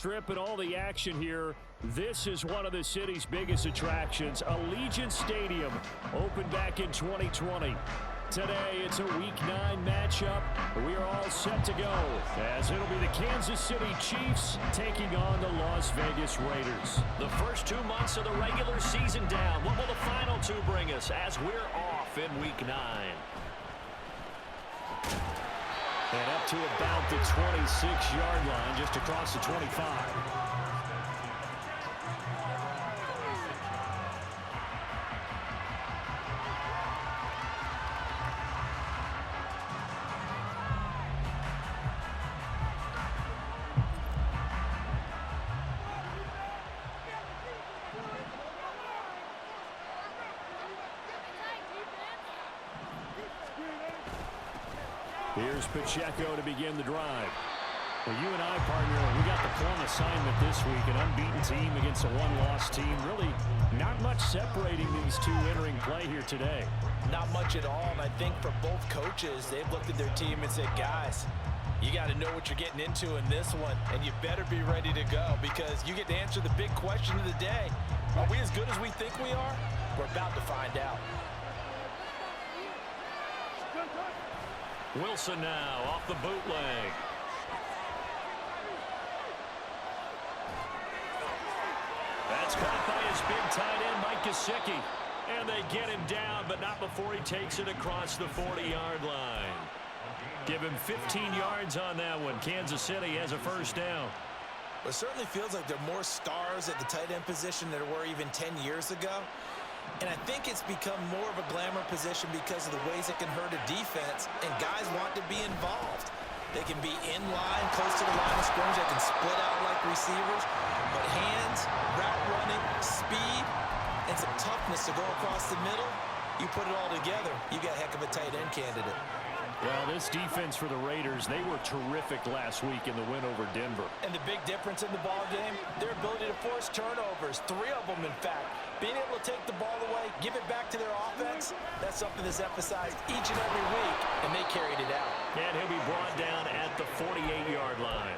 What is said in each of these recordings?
Strip and all the action here. This is one of the city's biggest attractions. Allegiant Stadium opened back in 2020. Today, it's a Week 9 matchup. We are all set to go as it'll be the Kansas City Chiefs taking on the Las Vegas Raiders. The first 2 months of the regular season down. What will the final two bring us as we're off in Week 9? And up to about the 26-yard line, just across the 25. Here's Pacheco to begin the drive. Well, you and I, partner, we got the plum assignment this week. An unbeaten team against a one-loss team. Really not much separating these two entering play here today. Not much at all, and I think for both coaches, they've looked at their team and said, guys, you got to know what you're getting into in this one, and you better be ready to go because you get to answer the big question of the day. Are we as good as we think we are? We're about to find out. Wilson now off the bootleg. That's caught by his big tight end, Mike Gesicki. And they get him down, but not before he takes it across the 40-yard line. Give him 15 yards on that one. Kansas City has a first down. It certainly feels like there are more stars at the tight end position than there were even 10 years ago. And I think it's become more of a glamour position because of the ways it can hurt a defense, and guys want to be involved. They can be in line, close to the line of scrimmage. They can split out like receivers. But hands, route running, speed, and some toughness to go across the middle, you put it all together, you got a heck of a tight end candidate. Well, this defense for the Raiders, they were terrific last week in the win over Denver. And the big difference in the ball game, their ability to force turnovers, 3 of them in fact. Being able to take the ball away, give it back to their offense, that's something that's emphasized each and every week, and they carried it out. And he'll be brought down at the 48-yard line.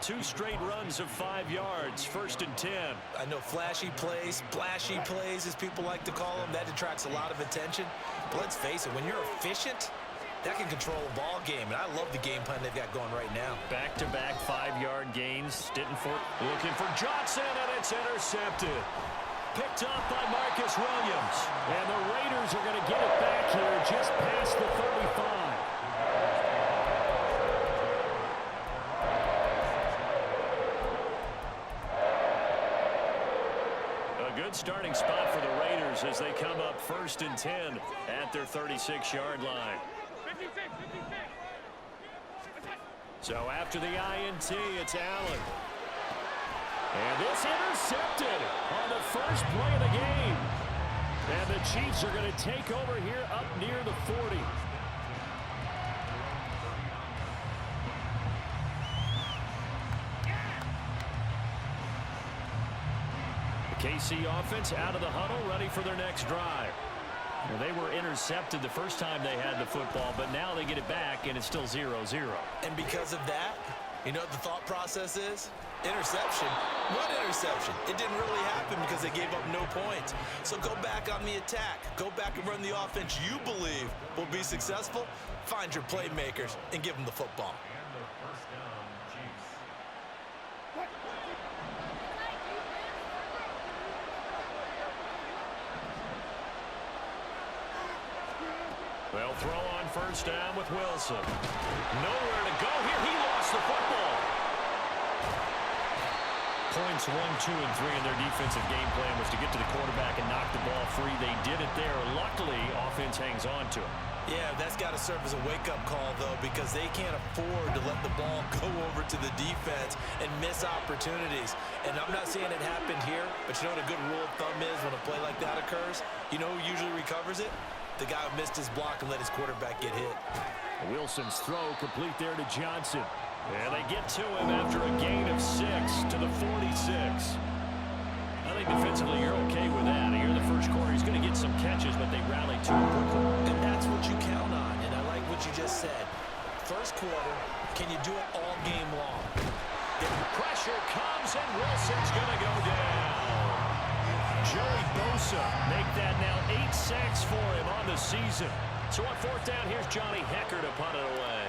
2 straight runs of 5 yards, 1st and 10. I know flashy plays, splashy plays, as people like to call them, that attracts a lot of attention. But let's face it, when you're efficient, that can control a ball game, and I love the game plan they've got going right now. Back-to-back 5-yard gains. Stittenford looking for Johnson, and it's intercepted. Picked up by Marcus Williams. And the Raiders are going to get it back here just past the 35. A good starting spot for the Raiders as they come up 1st and 10 at their 36-yard line. So after the INT, it's Allen. And this intercepted on the first play of the game. And the Chiefs are going to take over here up near the 40. The KC offense out of the huddle, ready for their next drive. Well, they were intercepted the first time they had the football, but now they get it back, and it's still 0-0. And because of that, you know what the thought process is? Interception. What interception? It didn't really happen because they gave up no points. So go back on the attack. Go back and run the offense you believe will be successful. Find your playmakers and give them the football. They'll throw on first down with Wilson. Nowhere to go here. He lost the football. Points 1, 2, and 3 in their defensive game plan was to get to the quarterback and knock the ball free. They did it there. Luckily, offense hangs on to it. Yeah, that's got to serve as a wake-up call, though, because they can't afford to let the ball go over to the defense and miss opportunities. And I'm not saying it happened here, but you know what a good rule of thumb is when a play like that occurs? You know who usually recovers it? The guy who missed his block and let his quarterback get hit. Wilson's throw complete there to Johnson. And they get to him after a gain of 6 to the 46. I think defensively you're okay with that. Here in the first quarter, he's going to get some catches, but they rally to him quickly. And that's what you count on, and I like what you just said. First quarter, can you do it all game long? Pressure comes. Wilson's going to go down. Joey Bosa make that now 8 sacks for him on the season. So on fourth down, here's Johnny Hecker to punt it away.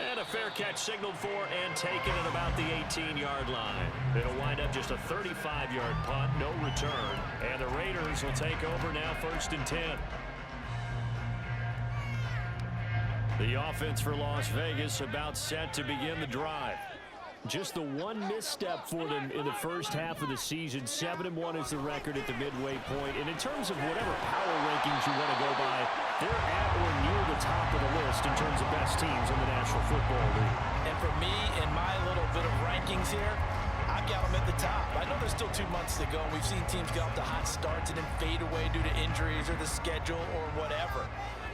And a fair catch signaled for and taken at about the 18-yard line. It'll wind up just a 35-yard punt, no return. And the Raiders will take over now 1st and 10. The offense for Las Vegas about set to begin the drive. Just the one misstep for them in the first half of the season. 7-1 is the record at the midway point. And in terms of whatever power rankings you want to go by, they're at or near the top of the list in terms of best teams in the National Football League. And for me, in my little bit of rankings here, I've got them at the top. I know there's still 2 months to go. We've seen teams get off to hot starts and then fade away due to injuries or the schedule or whatever.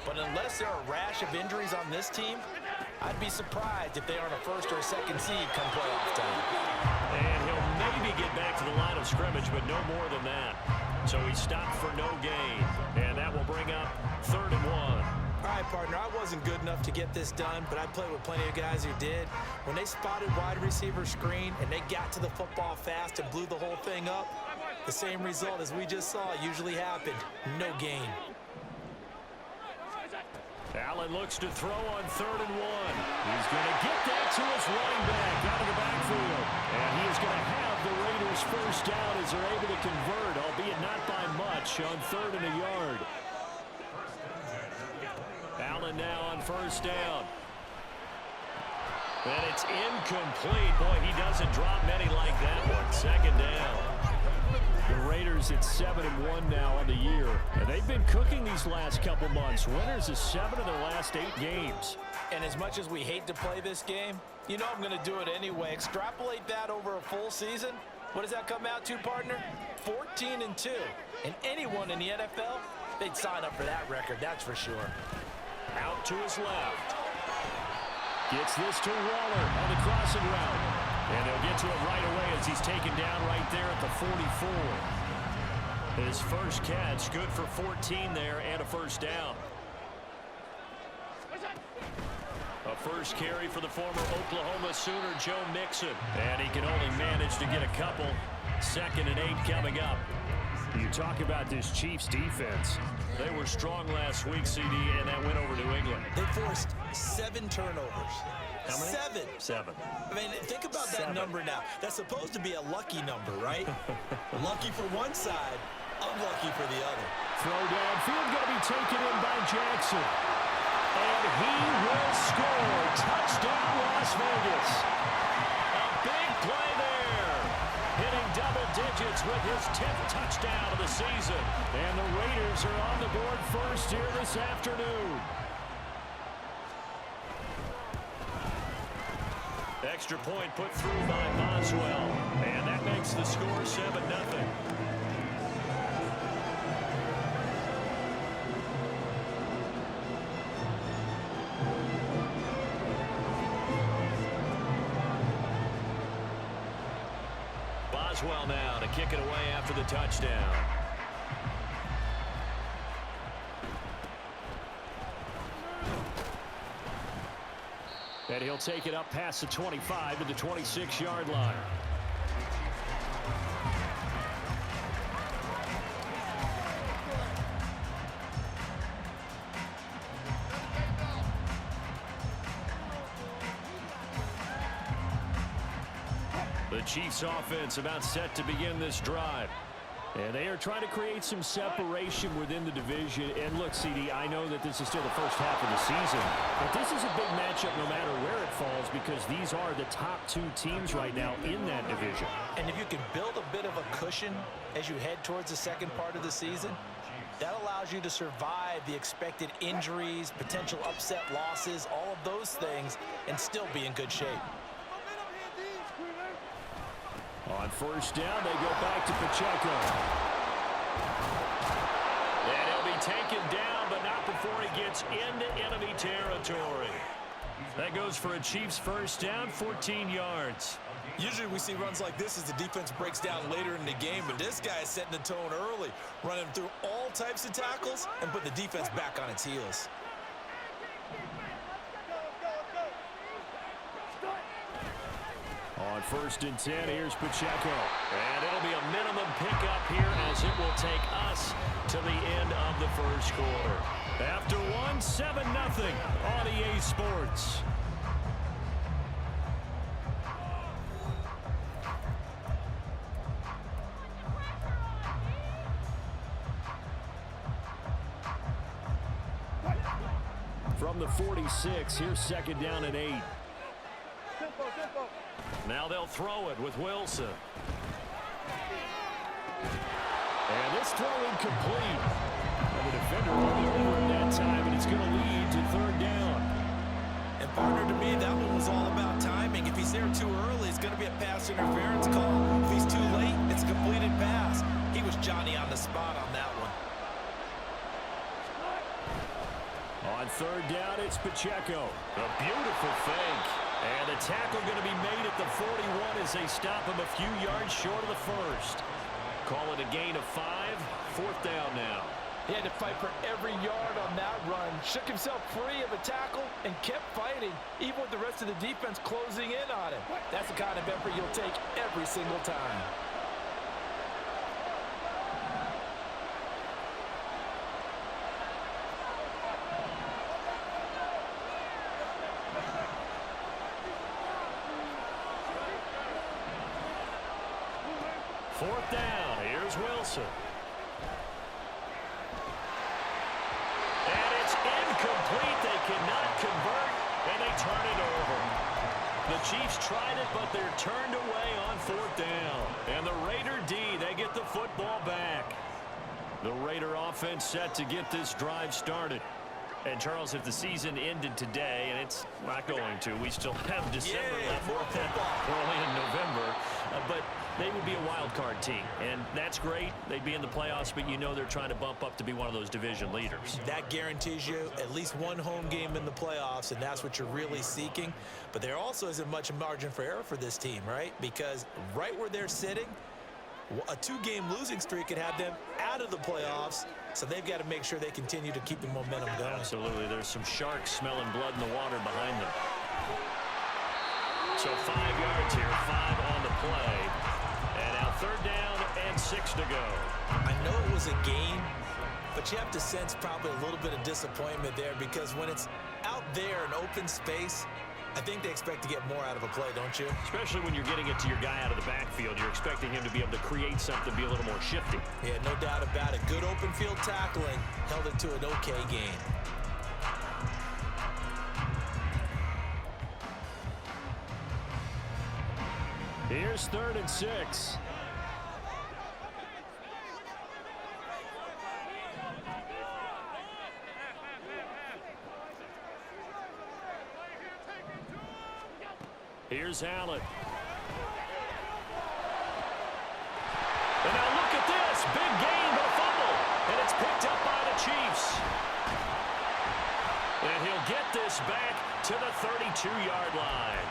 But unless there are a rash of injuries on this team, I'd be surprised if they aren't a 1st or a 2nd seed come playoff time. And he'll maybe get back to the line of scrimmage, but no more than that. So he stopped for no gain. And that will bring up 3rd and 1. All right, partner, I wasn't good enough to get this done, but I played with plenty of guys who did. When they spotted wide receiver screen and they got to the football fast and blew the whole thing up, the same result as we just saw usually happened. No gain. Allen looks to throw on 3rd and 1. He's going to get that to his running back out of the backfield. And he is going to have the Raiders 1st down as they're able to convert, albeit not by much, on 3rd and a yard. Allen now on 1st down. And it's incomplete. Boy, he doesn't drop many like that one. 2nd down. The Raiders at 7-1 now on the year. And they've been cooking these last couple months. Winners of 7 of their last 8 games. And as much as we hate to play this game, you know I'm going to do it anyway. Extrapolate that over a full season. What does that come out to, partner? 14-2. And anyone in the NFL, they'd sign up for that record, that's for sure. Out to his left. Gets this to Waller on the crossing route. And they'll get to it right away as he's taken down right there at the 44. His first catch, good for 14 there and a 1st down. A first carry for the former Oklahoma Sooner, Joe Mixon. And he can only manage to get a couple. 2nd and 8 coming up. You talk about this Chiefs defense. They were strong last week, CD, and that went over New England. They forced 7 turnovers. How many? 7. 7. I mean, think about that number now. That's supposed to be a lucky number, right? Lucky for one side, unlucky for the other. Throw downfield going to be taken in by Jackson. And he will score. Touchdown, Las Vegas. A big play there. Hitting double digits with his 10th touchdown of the season. And the Raiders are on the board first here this afternoon. Extra point put through by Boswell. And that makes the score 7-0. Boswell now to kick it away after the touchdown. And he'll take it up past the 25 to the 26-yard line. The Chiefs offense about set to begin this drive. And they are trying to create some separation within the division. And look, CD, I know that this is still the first half of the season, but this is a big matchup no matter where it falls because these are the top 2 teams right now in that division. And if you can build a bit of a cushion as you head towards the second part of the season, that allows you to survive the expected injuries, potential upset losses, all of those things, and still be in good shape. On 1st down, they go back to Pacheco. And he'll be taken down, but not before he gets into enemy territory. That goes for a Chiefs 1st down, 14 yards. Usually we see runs like this as the defense breaks down later in the game, but this guy is setting the tone early, running through all types of tackles and put the defense back on its heels. 1st and 10. Here's Pacheco. And it'll be a minimum pickup here as it will take us to the end of the first quarter. After 7-0 on EA Sports. From the 46, here's 2nd down and 8. Now they'll throw it with Wilson. And this throw incomplete. And the defender will be over at that time, and it's going to lead to 3rd down. And partner, to me, that one was all about timing. If he's there too early, it's going to be a pass interference call. If he's too late, it's a completed pass. He was Johnny on the spot on that one. On 3rd down, it's Pacheco. A beautiful fake. And the tackle going to be made at the 41 as they stop him a few yards short of the first. Call it a gain of 5. 4th down now. He had to fight for every yard on that run. Shook himself free of a tackle and kept fighting, even with the rest of the defense closing in on him. That's the kind of effort you'll take every single time. Fourth down. Here's Wilson. And it's incomplete. They cannot convert, and they turn it over. The Chiefs tried it, but they're turned away on 4th down. And the Raider D, they get the football back. The Raider offense set to get this drive started. And, Charles, if the season ended today, and it's not going to, we still have December left. We're only in November. But they would be a wild card team, and that's great. They'd be in the playoffs, but you know they're trying to bump up to be one of those division leaders. That guarantees you at least one home game in the playoffs, and that's what you're really seeking. But there also isn't much margin for error for this team, right? Because right where they're sitting, a 2-game losing streak could have them out of the playoffs, so they've got to make sure they continue to keep the momentum going. Absolutely. There's some sharks smelling blood in the water behind them. So 5 yards here, 5 on the play. And now 3rd down and 6 to go. I know it was a game, but you have to sense probably a little bit of disappointment there because when it's out there in open space, I think they expect to get more out of a play, don't you? Especially when you're getting it to your guy out of the backfield. You're expecting him to be able to create something, be a little more shifty. Yeah, no doubt about it. Good open field tackling held it to an okay game. Here's 3rd and 6. Here's Allen. And now look at this. Big gain, but a fumble. And it's picked up by the Chiefs. And he'll get this back to the 32-yard line.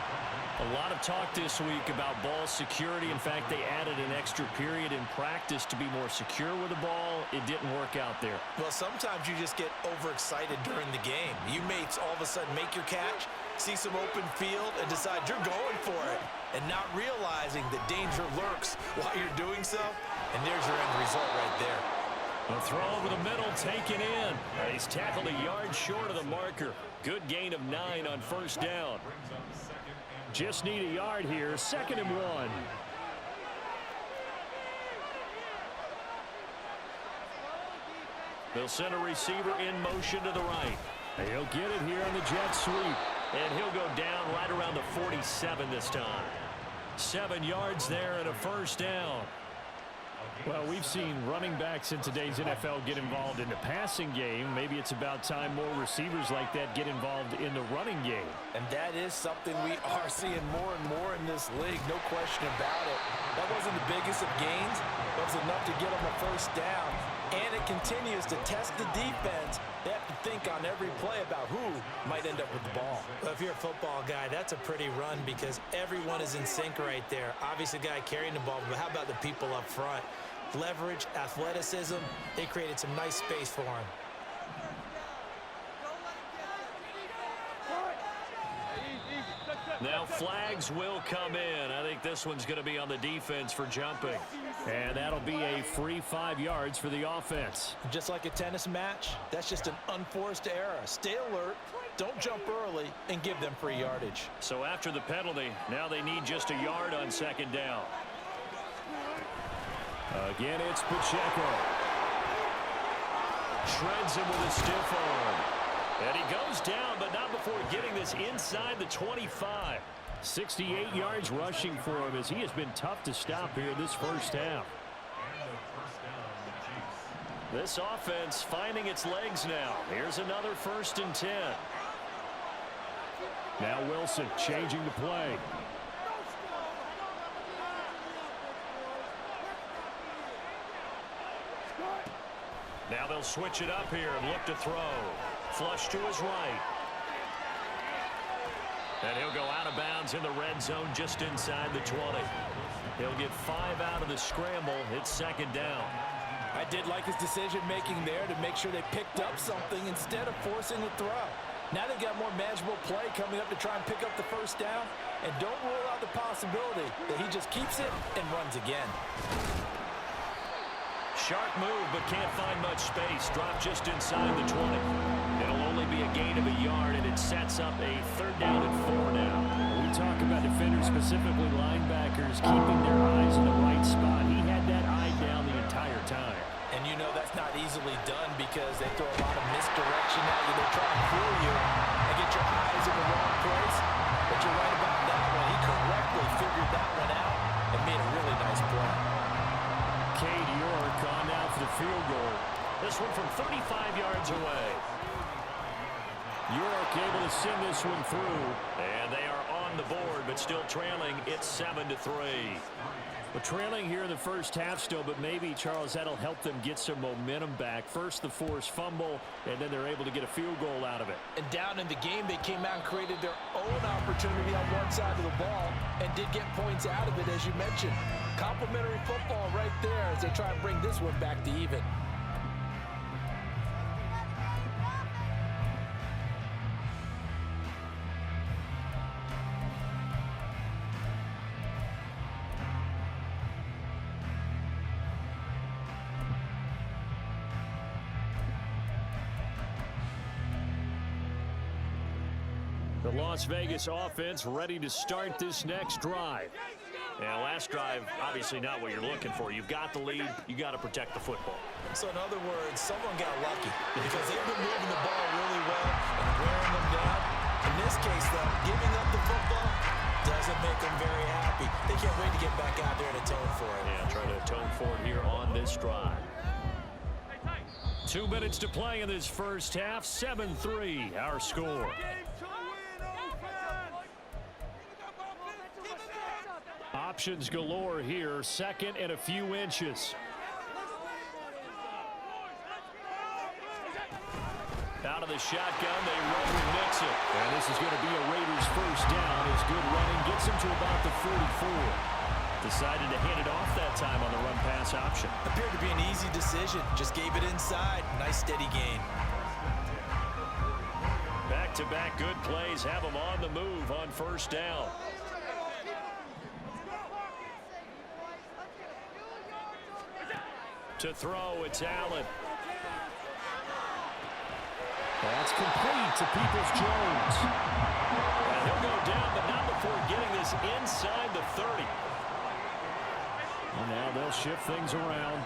A lot of talk this week about ball security. In fact, they added an extra period in practice to be more secure with the ball. It didn't work out there. Well, sometimes you just get overexcited during the game. You may all of a sudden make your catch, see some open field, and decide you're going for it, and not realizing the danger lurks while you're doing so. And there's your end result right there. A throw over the middle taken in. He's tackled a yard short of the marker. Good gain of 9 on 1st down. Just need a yard here. 2nd and 1. They'll send a receiver in motion to the right. He'll get it here on the jet sweep. And he'll go down right around the 47 this time. 7 yards there and a 1st down. Well, we've seen running backs in today's NFL get involved in the passing game. Maybe it's about time more receivers like that get involved in the running game. And that is something we are seeing more and more in this league, no question about it. That wasn't the biggest of gains. That was enough to get them a 1st down. And it continues to test the defense. They have to think on every play about who might end up with the ball. Well, if you're a football guy, that's a pretty run because everyone is in sync right there. Obviously, the guy carrying the ball, but how about the people up front? Leverage, athleticism, they created some nice space for him. Now flags will come in. I think this one's going to be on the defense for jumping. And that'll be a free 5 yards for the offense. Just like a tennis match, that's just an unforced error. Stay alert, don't jump early, and give them free yardage. So after the penalty, now they need just a yard on second down. Again, it's Pacheco. Shreds him with a stiff arm. And he goes down, but not before getting this inside the 25. 68 yards rushing for him as he has been tough to stop here this first half. This offense finding its legs now. Here's another 1st and 10. Now Wilson changing the play. Now they'll switch it up here and look to throw. Flush to his right. And he'll go out of bounds in the red zone just inside the 20. He'll get 5 out of the scramble. It's second down. I did like his decision-making there to make sure they picked up something instead of forcing a throw. Now they've got more manageable play coming up to try and pick up the first down. And don't rule out the possibility that he just keeps it and runs again. Sharp move, but can't find much space. Drop just inside the 20. It'll only be a gain of a yard, and it sets up a 3rd down and 4 now. We talk about defenders, specifically linebackers, keeping their eyes in the right spot. He had that eye down the entire time. And you know that's not easily done because they throw a lot of misdirection at you. They try and fool you and get your eyes in the wrong place. But you're right about that one. He correctly figured that one out and made a really nice play. Cade York on now for the field goal. This one from 35 yards away. York able to send this one through. And they are on the board, but still trailing. It's 7-3. But trailing here in the first half still, but maybe, Charles, that'll help them get some momentum back. First the forced fumble, and then they're able to get a field goal out of it. And down in the game, they came out and created their own opportunity on one side of the ball and did get points out of it, as you mentioned. Complimentary football right there as they try and bring this one back to even. The Las Vegas offense ready to start this next drive. Yeah, last drive, obviously not what you're looking for. You've got the lead. You got to protect the football. So in other words, someone got lucky because they've been moving the ball really well and wearing them down. In this case, though, giving up the football doesn't make them very happy. They can't wait to get back out there and atone for it. Yeah, try to atone for it here on this drive. 2 minutes to play in this first half. 7-3, our score. Options galore here. 2nd and a few inches. Out of the shotgun, they run with Mixon. And this is going to be a Raiders first down. His good running gets him to about the 44. Decided to hand it off that time on the run-pass option. Appeared to be an easy decision. Just gave it inside. Nice steady gain. Back-to-back good plays have them on the move on first down. To throw, it's Allen. That's complete to Peoples-Jones. And he'll go down, but not before getting this inside the 30. And now they'll shift things around.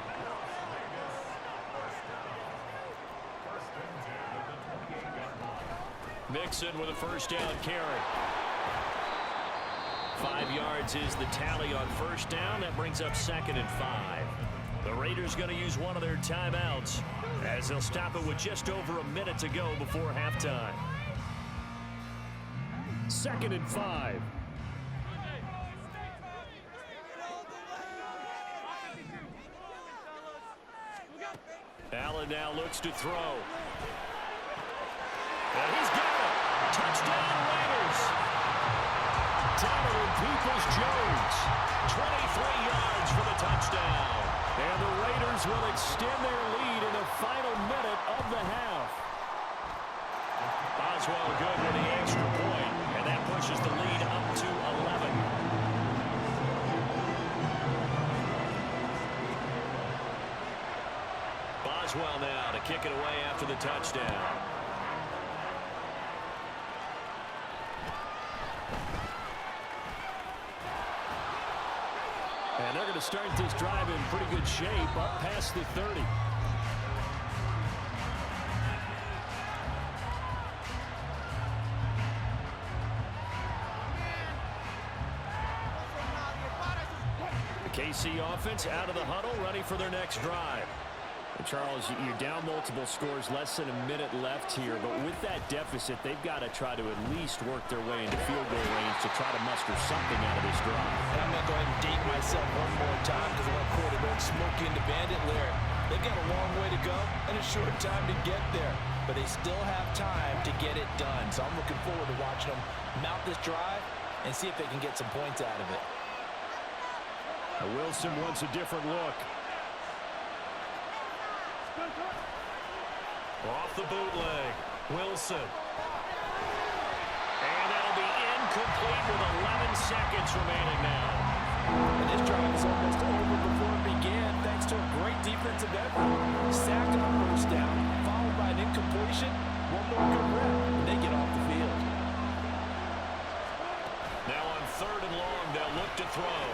Mixon with a first down carry. 5 yards is the tally on first down. That brings up 2nd and 5. The Raiders going to use one of their timeouts as they'll stop it with just over a minute to go before halftime. 2nd and 5. Allen now looks to throw. And he's got it. Touchdown, Raiders. Donovan Peoples-Jones. 23 yards for the touchdown. And the Raiders will extend their lead in the final minute of the half. Oswald good with the extra point, and That pushes the lead up to 11. Boswell now to kick it away after the touchdown. And they're going to start this drive in pretty good shape, up past the 30. The KC offense out of the huddle, ready for their next drive. And Charles, you're down multiple scores, less than a minute left here, but with that deficit, they've got to try to at least work their way into field goal range to try to muster something out of this drive. And I'm going to go ahead and date myself one more time because I want to quote an old Smokey and the Bandit lyric. They've got a long way to go and a short time to get there, but they still have time to get it done. So I'm looking forward to watching them mount this drive and see if they can get some points out of it. Wilson wants a different look. Off the bootleg, Wilson. And that'll be incomplete with 11 seconds remaining now. And this drive is almost over before it began, thanks to a great defensive effort. Sacked on first down, followed by an incompletion. One more good rep, and they get off the field. Now on 3rd and long, they'll look to throw.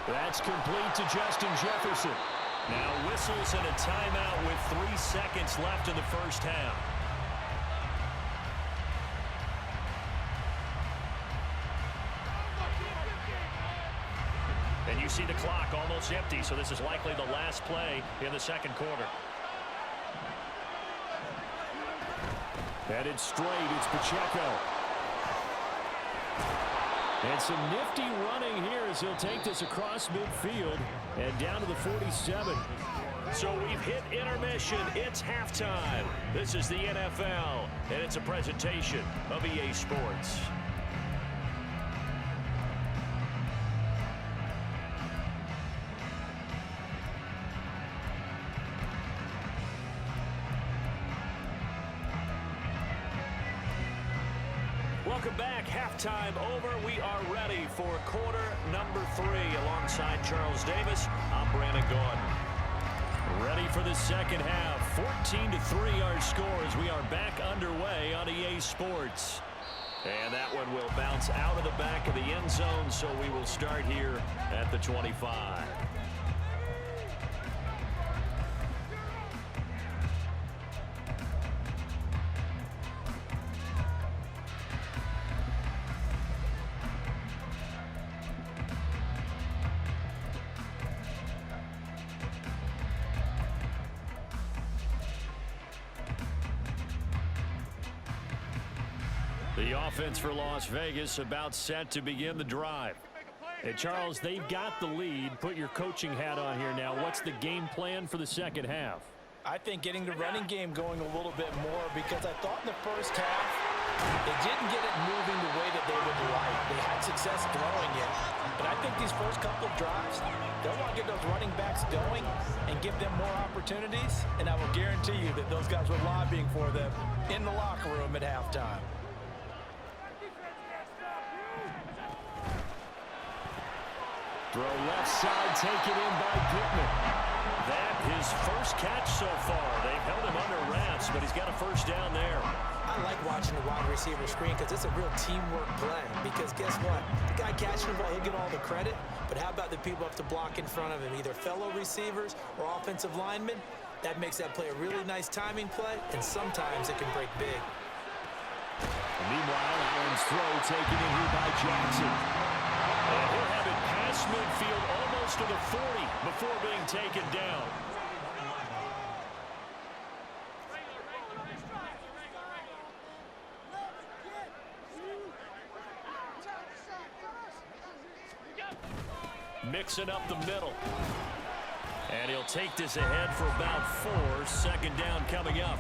That's complete to Justin Jefferson. Now whistles and a timeout with 3 seconds left in the first half. And you see the clock almost empty, so this is likely the last play in the second quarter. Headed straight, it's Pacheco. And some nifty running here as he'll take this across midfield and down to the 47. So we've hit intermission. It's halftime. This is the NFL, and it's a presentation of EA Sports. Welcome back. Halftime over. We are ready for quarter number 3 alongside Charles Davis. I'm Brandon Gordon. Ready for the second half. 14-3 our score as we are back underway on EA Sports. And that one will bounce out of the back of the end zone, so we will start here at the 25. The offense for Las Vegas about set to begin the drive. And Charles, they've got the lead. Put your coaching hat on here now. What's the game plan for the second half? I think getting the running game going a little bit more, because I thought in the first half they didn't get it moving the way that they would like. They had success throwing it. But I think these first couple of drives, they'll want to get those running backs going and give them more opportunities. And I will guarantee you that those guys were lobbying for them in the locker room at halftime. Throw left side, taken in by Pittman. That his first catch so far. They've held him under wraps, but he's got a first down there. I like watching the wide receiver screen because it's a real teamwork play. Because guess what? The guy catching the ball, he'll get all the credit. But how about the people up to block in front of him, either fellow receivers or offensive linemen? That makes that play a really nice timing play, and sometimes it can break big. Meanwhile, Allen's throw taken in here by Jackson. And he'll have it past midfield almost to the 40 before being taken down. Mixing up the middle. And he'll take this ahead for about 4. Second down coming up.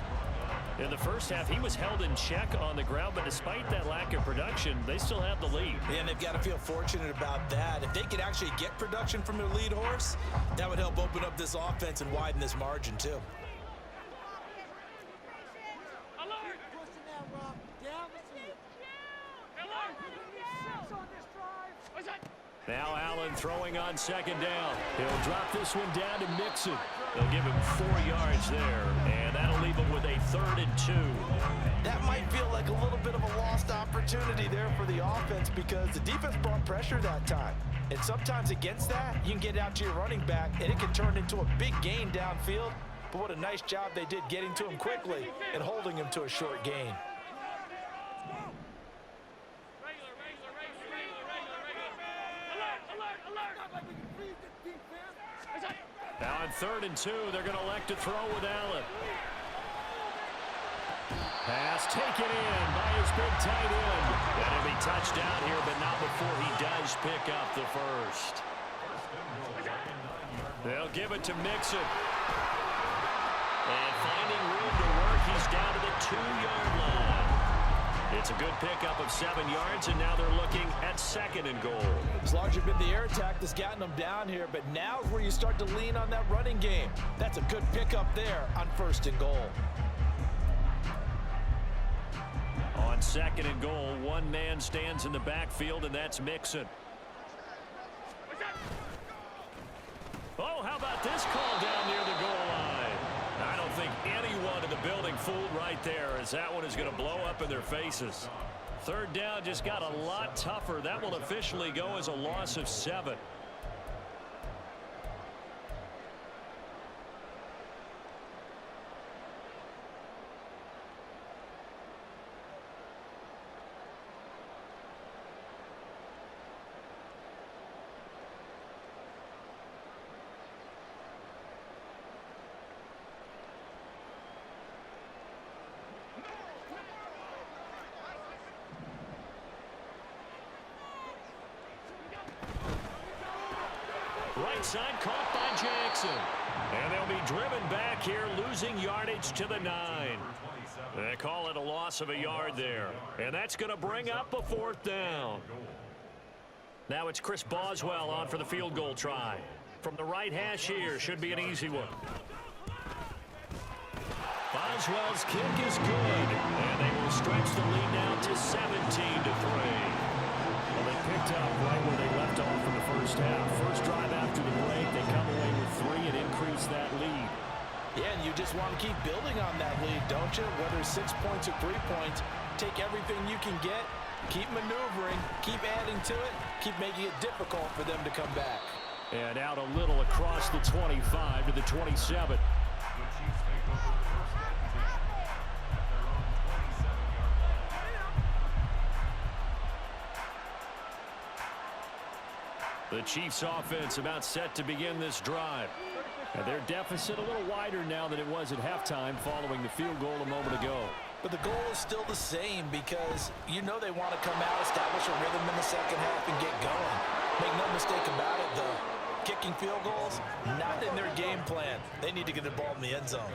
In the first half, he was held in check on the ground, but despite that lack of production, they still have the lead. Yeah, and they've got to feel fortunate about that. If they could actually get production from their lead horse, that would help open up this offense and widen this margin, too. Now Allen throwing on second down. He'll drop this one down to Mixon. They'll give him 4 yards there, and that'll leave him with a 3rd and 2. That might feel like a little bit of a lost opportunity there for the offense because the defense brought pressure that time. And sometimes against that, you can get out to your running back, and it can turn into a big gain downfield. But what a nice job they did getting to him quickly and holding him to a short gain. Now on 3rd and 2, they're going to elect to throw with Allen. Pass taken in by his big tight end. That'll be touchdown here, but not before he does pick up the first. They'll give it to Mixon. And finding room to work, he's down to the 2-yard line. It's a good pickup of 7 yards, and now they're looking at 2nd and goal. As long as you've been the air attack that's gotten them down here, but now is where you start to lean on that running game. That's a good pickup there on 1st and goal. On 2nd and goal, one man stands in the backfield, and that's Mixon. Oh, how about this call down near the goal line? I don't think anyone in the building fooled right there, as that one is going to blow up in their faces. 3rd down just got a lot tougher. That will officially go as a loss of 7. Right side caught by Jackson. And they'll be driven back here, losing yardage to the 9. They call it a loss of a yard there. And that's going to bring up a 4th down. Now it's Chris Boswell on for the field goal try. From the right hash here, should be an easy one. Boswell's kick is good. And they will stretch the lead now to 17-3. Well, they picked up right where they left off in the first half. First drive after the break, they come away with 3 and increase that lead. Yeah, and you just want to keep building on that lead, don't you? Whether it's 6 points or 3 points, take everything you can get, keep maneuvering, keep adding to it, keep making it difficult for them to come back. And out a little across the 25 to the 27. The Chiefs offense about set to begin this drive. And their deficit a little wider now than it was at halftime following the field goal a moment ago. But the goal is still the same because you know they want to come out, establish a rhythm in the second half, and get going. Make no mistake about it, though. Kicking field goals, not in their game plan. They need to get the ball in the end zone.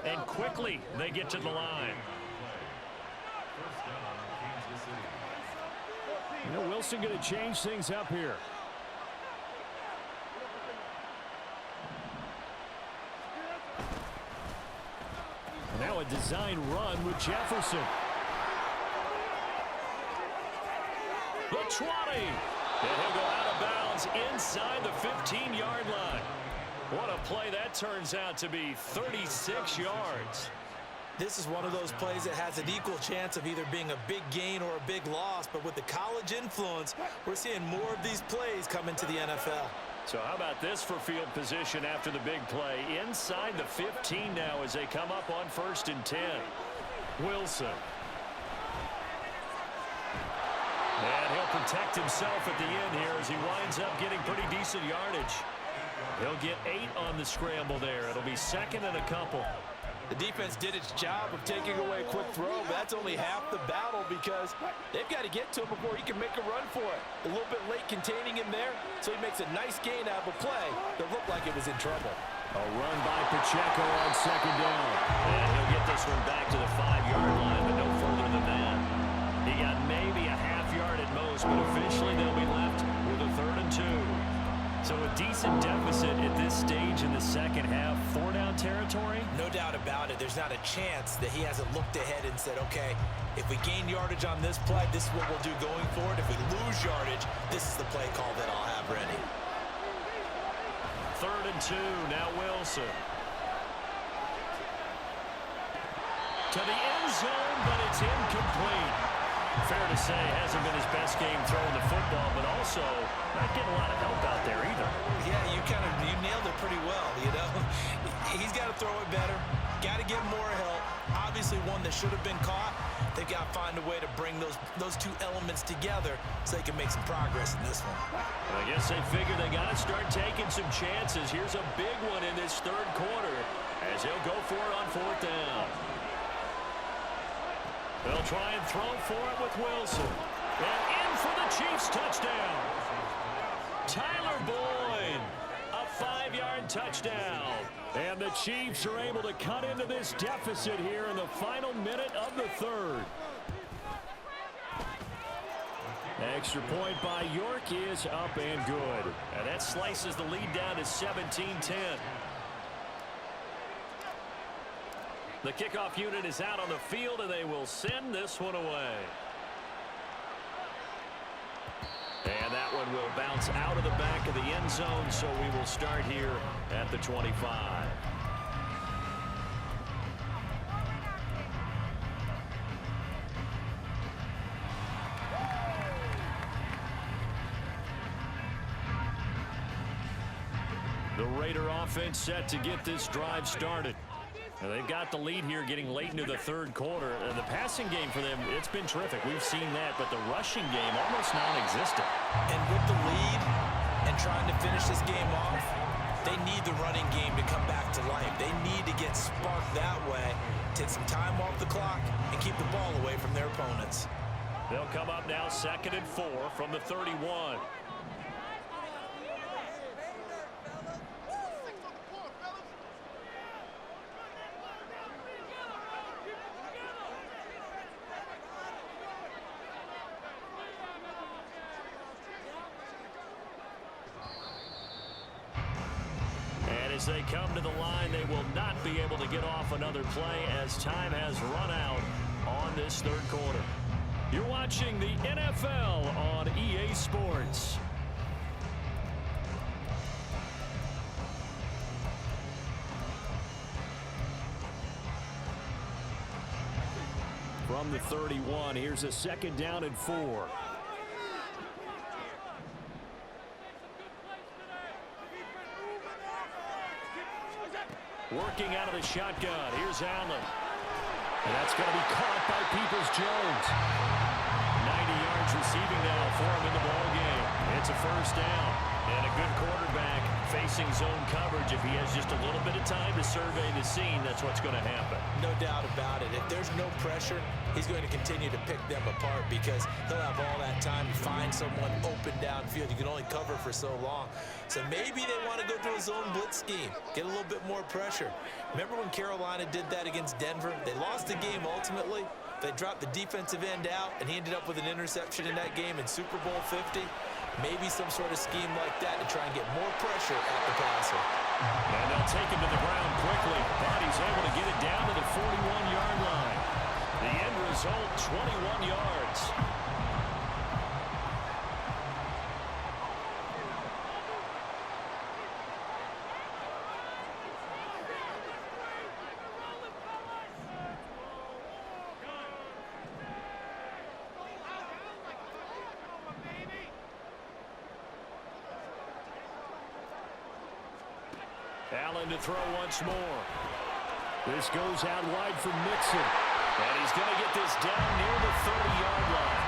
And quickly they get to the line. You know, Wilson going to change things up here. Now a design run with Jefferson. The 20. And he'll go out of bounds inside the 15-yard line. What a play that turns out to be, 36 yards. This is one of those plays that has an equal chance of either being a big gain or a big loss, but with the college influence, we're seeing more of these plays come into the NFL. So how about this for field position after the big play? Inside the 15 now as they come up on 1st and 10. Wilson. And he'll protect himself at the end here as he winds up getting pretty decent yardage. He'll get 8 on the scramble there. It'll be 2nd and a couple. The defense did its job of taking away a quick throw, but that's only half the battle because they've got to get to him before he can make a run for it. A little bit late containing him there, so he makes a nice gain out of a play that looked like it was in trouble. A run by Pacheco on 2nd down. And he'll get this one back to the 5-yard line, but no further than that. He got maybe a half yard at most, but officially they'll be left with a 3rd and 2. So with decent deficit at this stage in the second half. 4-down territory? No doubt about it. There's not a chance that he hasn't looked ahead and said, okay, if we gain yardage on this play, this is what we'll do going forward. If we lose yardage, this is the play call that I'll have ready. 3rd and 2. Now Wilson. To the end zone, but it's incomplete. Fair to say, hasn't been his best game throwing the football, but also not getting a lot of help out there either. Yeah, you nailed it pretty well, you know. He's got to throw it better. Got to get more help. Obviously, one that should have been caught. They've got to find a way to bring those two elements together so they can make some progress in this one. I guess they figure they got to start taking some chances. Here's a big one in this 3rd quarter as he'll go for it on 4th down. They'll try and throw for it with Wilson. And in for the Chiefs touchdown. Tyler Boyd, a 5-yard touchdown. And the Chiefs are able to cut into this deficit here in the final minute of the 3rd. Extra point by York is up and good. And that slices the lead down to 17-10. The kickoff unit is out on the field, and they will send this one away. And that one will bounce out of the back of the end zone, so we will start here at the 25. The Raider offense set to get this drive started. Now they've got the lead here getting late into the 3rd quarter. The passing game for them, it's been terrific. We've seen that, but the rushing game almost non-existent. And with the lead and trying to finish this game off, they need the running game to come back to life. They need to get sparked that way, take some time off the clock, and keep the ball away from their opponents. They'll come up now 2nd and 4 from the 31. As they come to the line, they will not be able to get off another play as time has run out on this 3rd quarter. You're watching the NFL on EA Sports. From the 31, here's a 2nd down and 4. Working out of the shotgun. Here's Allen. And that's going to be caught by Peoples-Jones. 90 yards receiving now for him in the ball game. It's a 1st down. And a good quarterback facing zone coverage. If he has just a little bit of time to survey the scene, that's what's going to happen. No doubt about it. If there's no pressure, he's going to continue to pick them apart because he'll have all that time to find someone open downfield. You can only cover for so long. So maybe they want to go to a zone blitz scheme, get a little bit more pressure. Remember when Carolina did that against Denver? They lost the game ultimately. They dropped the defensive end out, and he ended up with an interception in that game in Super Bowl 50. Maybe some sort of scheme like that to try and get more pressure at the passer. And they'll take him to the ground quickly, but he's able to get it down to the 41-yard line. The end result, 21 yards. Allen to throw once more. This goes out wide for Mixon. And he's going to get this down near the 30-yard line.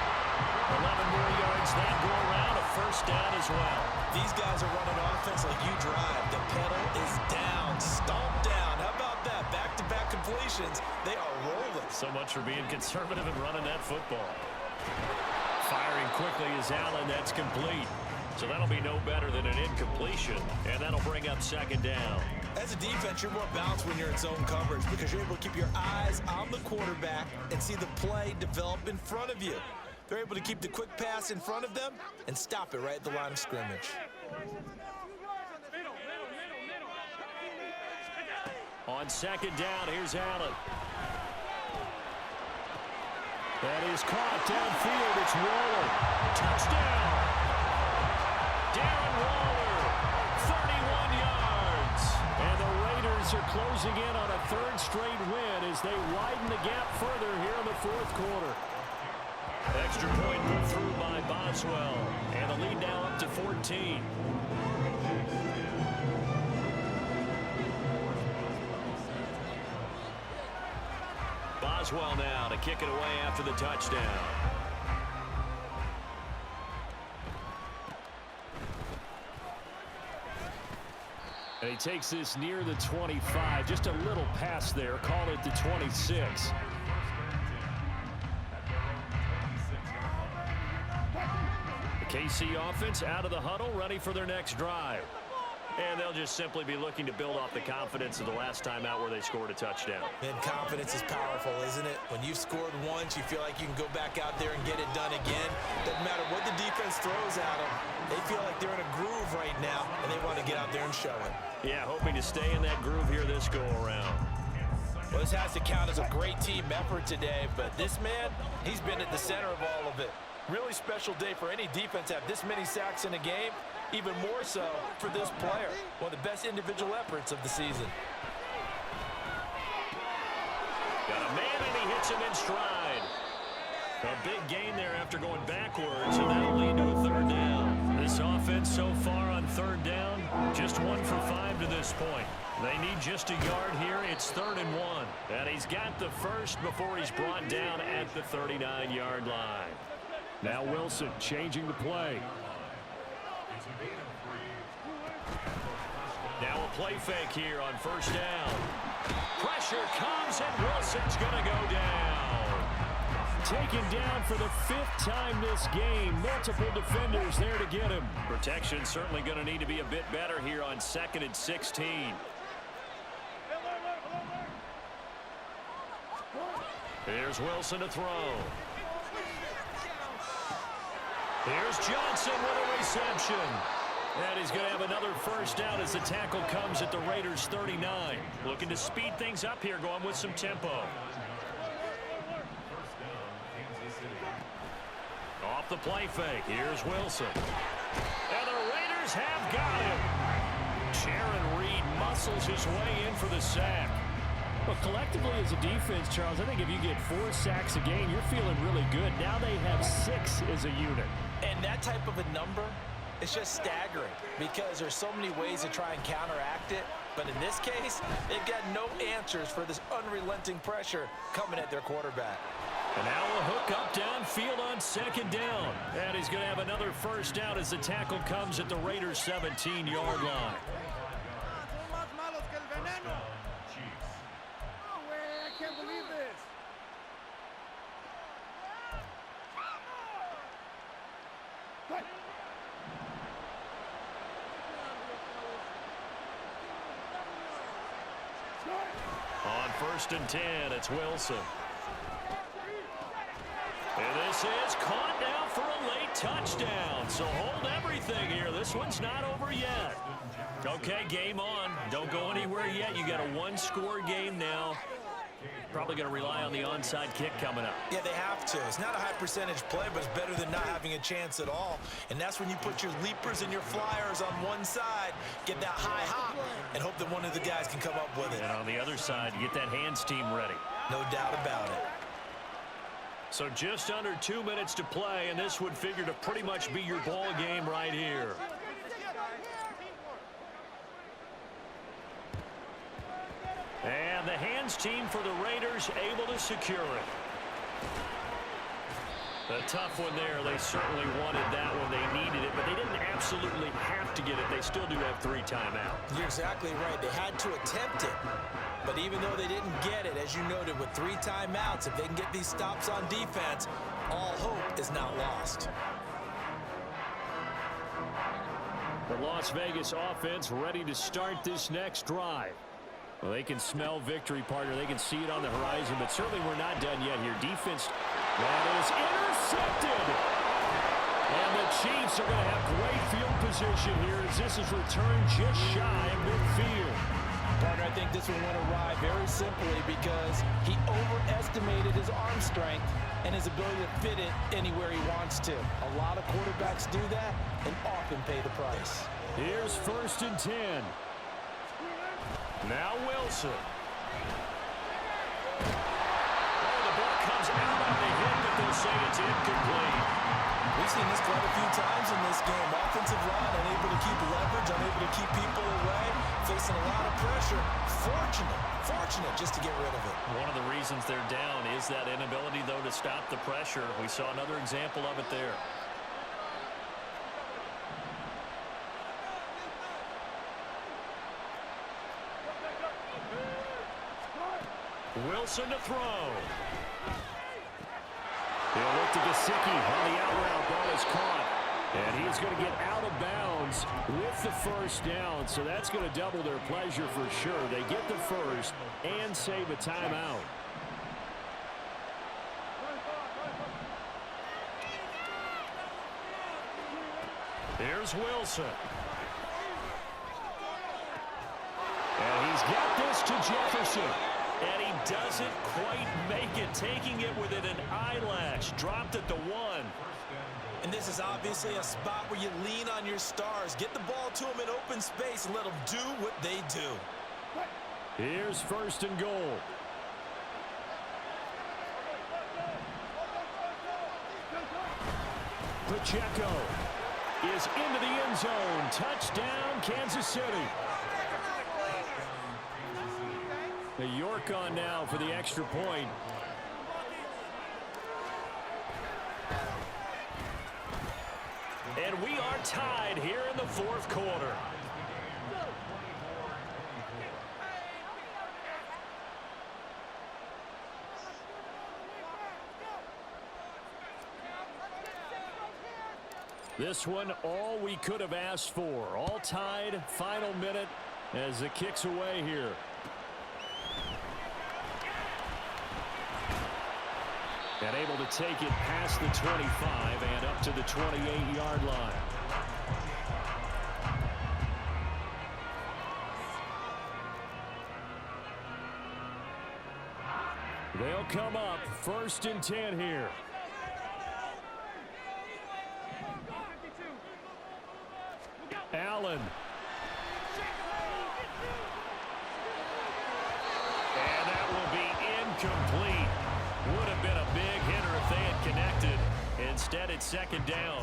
11 more yards that go around, a 1st down as well. These guys are running offense like you drive. The pedal is down, stomp down. How about that? Back-to-back completions. They are rolling. So much for being conservative and running that football. Firing quickly is Allen. That's complete. So that'll be no better than an incompletion, and that'll bring up 2nd down. As a defense, you're more balanced when you're in zone coverage because you're able to keep your eyes on the quarterback and see the play develop in front of you. They're able to keep the quick pass in front of them and stop it right at the line of scrimmage. On second down, here's Allen. That is caught downfield. It's Waller. Touchdown! Darren Waller, 31 yards. And the Raiders are closing in on a third straight win as they widen the gap further here in the fourth quarter. Extra point put through by Boswell. And the lead now up to 14. Boswell now to kick it away after the touchdown. And he takes this near the 25. Just a little pass there. Call it the 26. The KC offense out of the huddle, ready for their next drive. And they'll just simply be looking to build off the confidence of the last time out where they scored a touchdown. And confidence is powerful, isn't it? When you've scored once, you feel like you can go back out there and get it done again. Doesn't matter what the defense throws at them. They feel like they're in a groove right now, and they want to get out there and show it. Yeah, hoping to stay in that groove here this go-around. Well, this has to count as a great team effort today, but this man, he's been at the center of all of it. Really special day for any defense to have this many sacks in a game. Even more so for this player. One of the best individual efforts of the season. Got a man and he hits him in stride. A big gain there after going backwards, and that'll lead to a third down. This offense so far on third down, just 1 for 5 to this point. They need just a yard here. It's 3rd and 1. And he's got the first before he's brought down at the 39-yard line. Now Wilson changing the play. Now a play fake here on first down. Pressure comes, and Wilson's going to go down. Taken down for the 5th time this game. Multiple defenders there to get him. Protection certainly going to need to be a bit better here on 2nd and 16. Here's Wilson to throw. Here's Johnson with a reception. And he's going to have another first down as the tackle comes at the Raiders' 39. Looking to speed things up here, going with some tempo. Off the play fake, here's Wilson. And the Raiders have got him. Sharon Reed muscles his way in for the sack. Well, collectively as a defense, Charles, I think if you get 4 sacks a game, you're feeling really good. Now they have 6 as a unit. And that type of a number, it's just staggering because there's so many ways to try and counteract it. But in this case, they've got no answers for this unrelenting pressure coming at their quarterback. And now a hook up downfield on 2nd down. And he's going to have another first down as the tackle comes at the Raiders' 17-yard line. On 1st and 10, it's Wilson. And this is caught now for a late touchdown. So hold everything here. This one's not over yet. Okay, game on. Don't go anywhere yet. You got a 1-score game now. Probably going to rely on the onside kick coming up. Yeah, they have to. It's not a high percentage play, but it's better than not having a chance at all. And that's when you put your leapers and your flyers on one side, get that high hop, and hope that one of the guys can come up with it. And on the other side, you get that hands team ready. No doubt about it. So just under 2 minutes to play, and this would figure to pretty much be your ball game right here. And the hands team for the Raiders able to secure it. A tough one there. They certainly wanted that one. They needed it, but they didn't absolutely have to get it. They still do have 3 timeouts. You're exactly right. They had to attempt it. But even though they didn't get it, as you noted, with 3 timeouts, if they can get these stops on defense, all hope is not lost. The Las Vegas offense ready to start this next drive. Well, they can smell victory, partner. They can see it on the horizon, but certainly we're not done yet here. Defense, that is intercepted. And the Chiefs are going to have great field position here as this is returned just shy of midfield. Partner, I think this one went awry very simply because he overestimated his arm strength and his ability to fit it anywhere he wants to. A lot of quarterbacks do that and often pay the price. Here's 1st and 10. Now Wilson. Oh, the ball comes out on the hit, but they'll say it's incomplete. We've seen this quite a few times in this game. Offensive line unable to keep leverage, unable to keep people away, facing a lot of pressure. Fortunate just to get rid of it. One of the reasons they're down is that inability, though, to stop the pressure. We saw another example of it there. Wilson to throw. He'll look to Gesicki on the out route. Ball is caught. And he's going to get out of bounds with the 1st down. So that's going to double their pleasure for sure. They get the 1st and save a timeout. Here's Wilson. And he's got this to Jefferson. And he doesn't quite make it, taking it within an eyelash. Dropped at the 1. And this is obviously a spot where you lean on your stars. Get the ball to them in open space and let them do what they do. Here's 1st and goal. Pacheco is into the end zone. Touchdown, Kansas City. York on now for the extra point. And we are tied here in the 4th quarter. This one, all we could have asked for. All tied, final minute as it kicks away here. And able to take it past the 25 and up to the 28-yard line. They'll come up 1st and 10 here. Allen. And that will be incomplete. Would have been a big hitter if they had connected. Instead, it's 2nd down.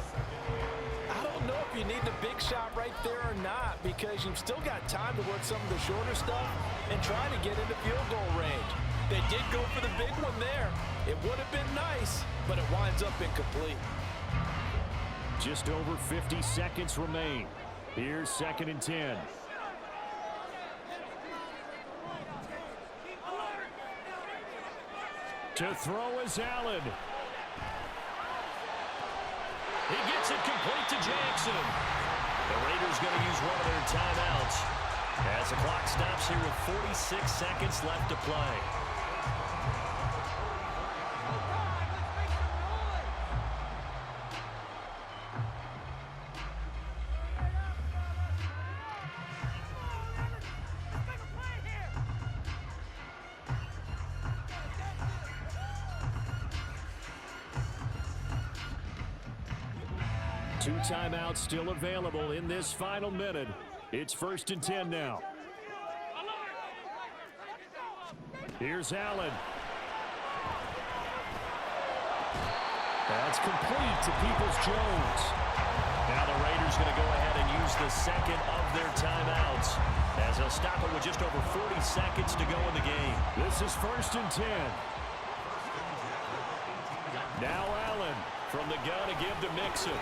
I don't know if you need the big shot right there or not, because you've still got time to work some of the shorter stuff and try to get into field goal range. They did go for the big one there. It would have been nice, but it winds up incomplete. Just over 50 seconds remain. Here's 2nd and 10. To throw is Allen. He gets it complete to Jackson. The Raiders going to use one of their timeouts as the clock stops here with 46 seconds left to play. Two timeouts still available in this final minute. It's 1st and 10 now. Here's Allen. That's complete to Peoples-Jones. Now the Raiders going to go ahead and use the 2nd of their timeouts as they'll stop it with just over 40 seconds to go in the game. This is 1st and 10. Now Allen from the gun to give to Mixon.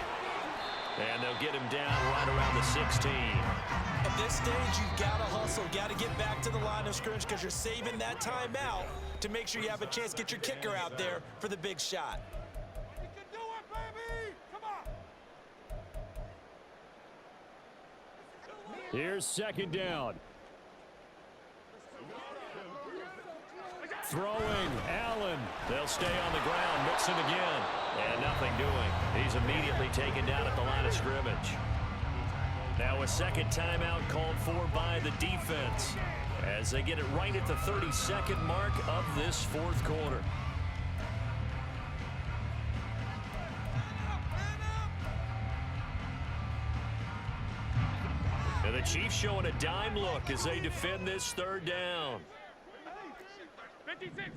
And they'll get him down right around the 16. At this stage, you've got to hustle, got to get back to the line of scrimmage because you're saving that timeout to make sure you have a chance to get your kicker out there for the big shot. We can do it, baby! Come on! Here's 2nd down. Throwing, Allen. They'll stay on the ground. Mixon again. And nothing doing. He's immediately taken down at the line of scrimmage. Now a 2nd timeout called for by the defense. as they get it right at the 32nd mark of this fourth quarter. And the Chiefs showing a dime look as they defend this third down. 56.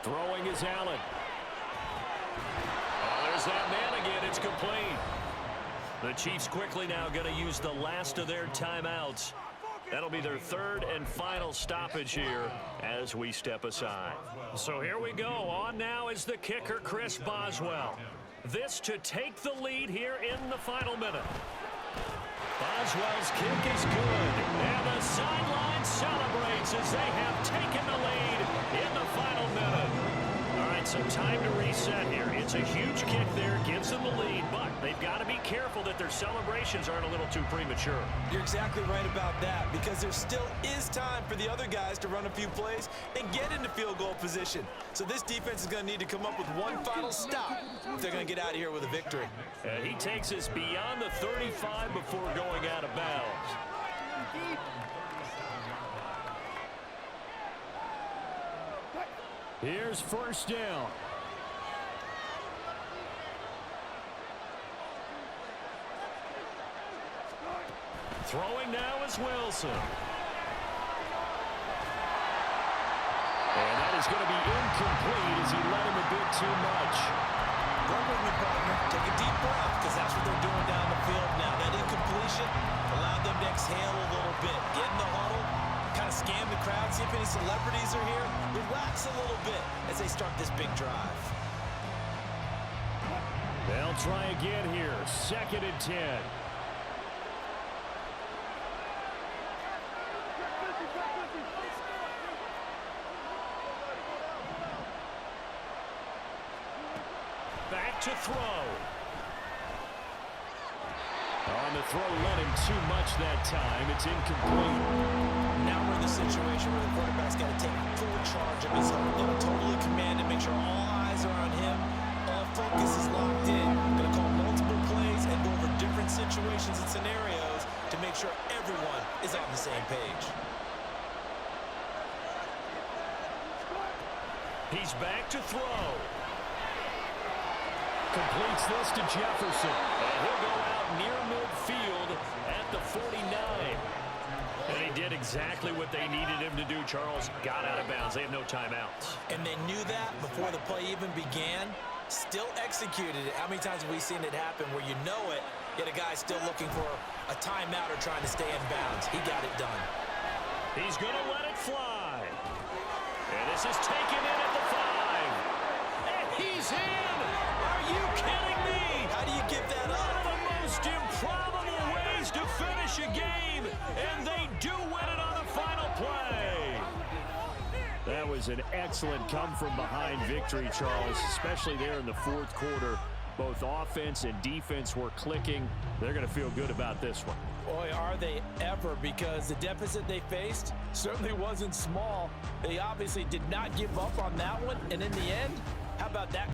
Throwing is Allen. Oh, there's that man again. It's complete. The Chiefs quickly now going to use the last of their timeouts. That'll be their third and final stoppage here as we step aside. So here we go. On now is the kicker, Chris Boswell. This to take the lead here in the final minute. Boswell's kick is good. And the sideline celebrates as they have taken the lead in the final minute. All right, so time to reset here. It's a huge kick there, gives them the lead, but they've got to be careful that their celebrations aren't a little too premature. You're exactly right about that, because there still is time for the other guys to run a few plays and get into field goal position. So this defense is going to need to come up with one final stop if they're going to get out of here with a victory. He takes us beyond the 35 before going out of bounds. Here's first down. Throwing now is Wilson. And that is going to be incomplete as he let him a bit too much. Run with me, partner. Take a deep breath, because that's what they're doing down the field now. That incompletion allowed them to exhale a little bit. Get in the huddle, kind of scan the crowd, see if any celebrities are here. Relax a little bit as they start this big drive. They'll try again here. 2nd and 10. Back to throw. On the throw, let him too much that time. It's incomplete. Now we're in the situation where the quarterback's got to take full charge of his own. Going to totally command and make sure all eyes are on him. All focus is locked in. Going to call multiple plays and go over different situations and scenarios to make sure everyone is on the same page. He's back to throw. Completes this to Jefferson. And he'll go out near midfield at the 49. And he did exactly what they needed him to do, Charles. Got out of bounds. They have no timeouts. And they knew that before the play even began. Still executed it. How many times have we seen it happen where you know it, yet a guy's still looking for a timeout or trying to stay in bounds? He got it done. He's going to let it fly. And this is taken in at the 5. And he's in. Are you kidding me? How do you give that One up? of the most improbable ways to finish a game, and they do win it on the final play. That was an excellent come-from-behind victory, Charles, especially there in the fourth quarter. Both offense and defense were clicking. They're going to feel good about this one. Boy, are they ever, because the deficit they faced certainly wasn't small. They obviously did not give up on that one, and in the end, how about that?